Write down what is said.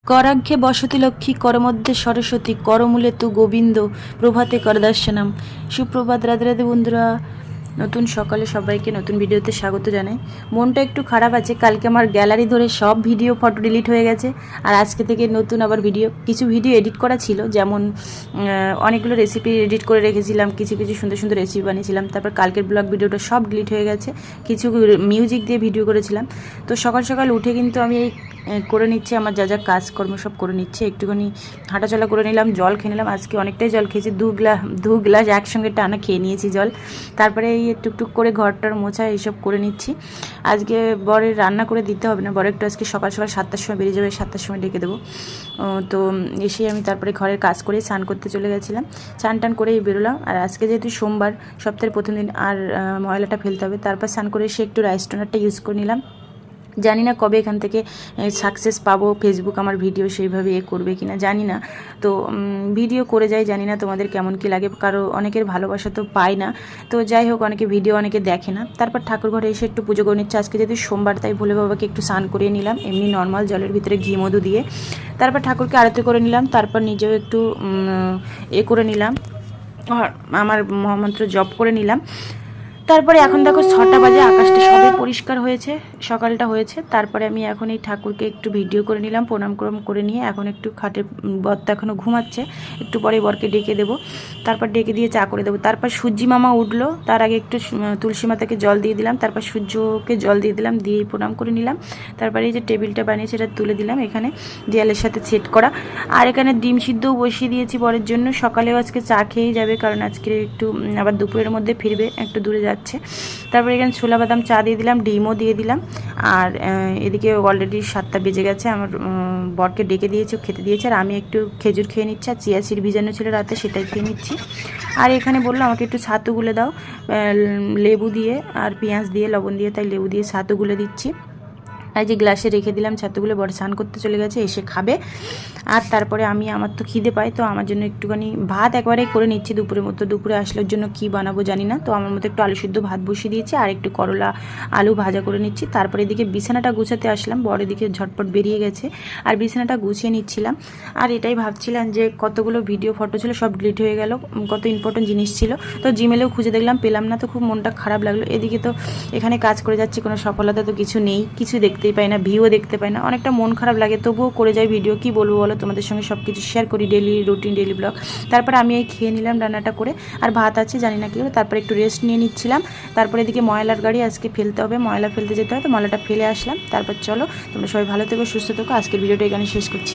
कराघ्ये बसति लक्ष्मी करमध्ये सरस्वती करमूले तु गोविंद प्रभाते करदर्शनम। सुप्रभात, राधे राधे बंधुरा। नतून सकाले सबाइके नतून भिडियोते स्वागत जानाई। मनटा एकटू खाराप आछे, कालके आमार ग्यालारि धरे सब भिडियो फटो डिलिट हये गेछे और आजके थेके नतून आबार भिडियो किछु भिडियो एडिट करा छिलो, जेमन अनेकगुलो रेसिपि एडिट करे रेखेछिलाम, किछु किछु सुंदर सुंदर रेसिपि बानिয়েছিলাম। तारपर कालकेर ब्लग भिडियोटा सब डिलिट हये गेछे, किछु मिउजिक दिये भिडियो करेছিলাম। तो सकाल सकाल उठे किन्तु आमि করে নিচ্ছি আমার যা যা কাজকর্ম সব করে নিচ্ছি। একটুখানি হাঁটাচলা করে নিলাম, জল খেয়ে নিলাম। আজকে অনেকটাই জল খেয়েছি, দু গ্লাস একসঙ্গে টানা খেয়ে নিয়েছি জল। তারপরে এই টুকটুক করে ঘরটার মোছা এইসব করে নিচ্ছি। আজকে বরের রান্না করে দিতে হবে না, বরের একটু আজকে সকাল সকাল 7টার সময় বেরিয়ে যাবে, 7টার সময় ডেকে দেবো। তো এসে আমি তারপরে ঘরের কাজ করে স্নান করতে চলে গেছিলাম। স্নান টান করেই বেরোলাম। আর আজকে যেহেতু সোমবার, সপ্তাহের প্রথম দিন, আর ময়লাটা ফেলতে হবে। তারপর স্নান করে এসে একটু রাইস টোনারটা ইউজ করে নিলাম। জানি না কবে এখান থেকে সাকসেস পাবো, ফেসবুক আমার ভিডিও সেইভাবে করবে কিনা জানি না। তো ভিডিও করে যাই, জানি না তোমাদের কেমন কি লাগে, কারো অনেকের ভালোবাসা তো পাই না। তো যাই হোক, অনেকে ভিডিও অনেকে দেখে না। তারপর ঠাকুর ঘরে এসে একটু পুজো করে নিচ্ছে। আজকে যেহেতু সোমবার, তাই ভোলে বাবাকে একটু স্নান করিয়ে নিলাম, এমনি নর্মাল জলের ভিতরে ঘি মধু দিয়ে। তারপর ঠাকুরকে আরতি করে নিলাম। তারপর নিজেও একটু করে নিলাম, আমার মহামন্ত্র জপ করে নিলাম। তারপরে এখন দেখো 6টা বাজে, আকাশটা সবে পরিষ্কার হয়েছে, সকালটা হয়েছে। তারপরে আমি এখন এই ঠাকুরকে একটু ভিডিও করে নিলাম, প্রণাম করে নিয়ে এখন একটু খাটে, বর তো এখনও ঘুমাচ্ছে, একটু পরে বরকে ডেকে দেবো। তারপর ডেকে দিয়ে চা করে দেবো। তারপর সূর্যি মামা উঠলো, তার আগে একটু তুলসী মাতাকে জল দিয়ে দিলাম। তারপর সূর্যকে জল দিয়ে দিলাম, দিয়ে প্রণাম করে নিলাম। তারপরে এই যে টেবিলটা বানিয়েছি এটা তুলে দিলাম এখানে দেয়ালের সাথে সেট করা। আর এখানে ডিম সিদ্ধও বসিয়ে দিয়েছি বরের জন্য। সকালেও আজকে চা খেয়েই যাবে, কারণ আজকে একটু আবার দুপুরের মধ্যে ফিরবে, একটু দূরে যাচ্ছে। তারপরে এখানে ছোলা বাদাম চা দিয়ে দিলাম, ডিমও দিয়ে দিলাম। আর এদিকে অলরেডি 7টা বেজে গেছে, আমার বরকে ডেকে দিয়েছে, খেতে দিয়েছে। আর আমি একটু খেজুর খেয়ে নিচ্ছি, আর চিয়া সিড ভিজানো ছিল রাতে, সেটাই খেয়ে নিচ্ছি। আর এখানে বললো আমাকে একটু ছাতু গুলে দাও, লেবু দিয়ে আর পেঁয়াজ দিয়ে লবণ দিয়ে, তাই লেবু দিয়ে ছাতু গুলে দিচ্ছি। এই যে গ্লাসে রেখে দিলাম ছাতুগুলো, বড় স্নান করতে চলে গেছে, এসে খাবে। আর তারপরে আমার তো খিদে পাই, তো আমার জন্য একটুখানি ভাত একবারেই করে নিচ্ছি দুপুরের মতো। দুপুরে আসলের জন্য কি বানাবো জানি না, তো আমার মতো একটু আলু সিদ্ধ ভাত বসিয়ে দিয়েছি, আর একটু করলা আলু ভাজা করে নিচ্ছি। তারপরে এদিকে বিছানাটা গুছাতে আসলাম, বড় এদিকে ঝটপট বেরিয়ে গেছে, আর বিছানাটা গুছিয়ে নিচ্ছিলাম। আর এটাই ভাবছিলাম যে কতগুলো ভিডিও ফটো ছিল সব ডিলিট হয়ে গেল, কত ইম্পর্টেন্ট জিনিস ছিল। তো জিমেলেও খুঁজে দেখলাম, পেলাম না, তো খুব মনটা খারাপ লাগলো। এদিকে তো এখানে কাজ করে যাচ্ছি, কোনো সফলতা তো কিছু নেই, কিছু দেখতেই পাই না, ভিউও দেখতে পাই না, অনেকটা মন খারাপ লাগে। তবুও করে যাই ভিডিও, কি বলবো বলো, তোমাদের সঙ্গে সব কিছু শেয়ার করি, ডেলি রুটিন, ডেলি ব্লগ। তারপর আমি এই খেয়ে নিলাম রান্নাটা করে, আর ভাত আছে জানি না কী হবে। তারপরে একটু রেস্ট নিয়ে নিচ্ছিলাম। তারপরে এদিকে ময়লার গাড়ি আজকে ফেলতে হবে, ময়লা ফেলতে যেতে হয়, তো ময়লাটা ফেলে আসলাম। তারপর চলো, তোমরা সবাই ভালো থেকো, সুস্থ থেকো। আজকের ভিডিওটা এখানে শেষ করছি।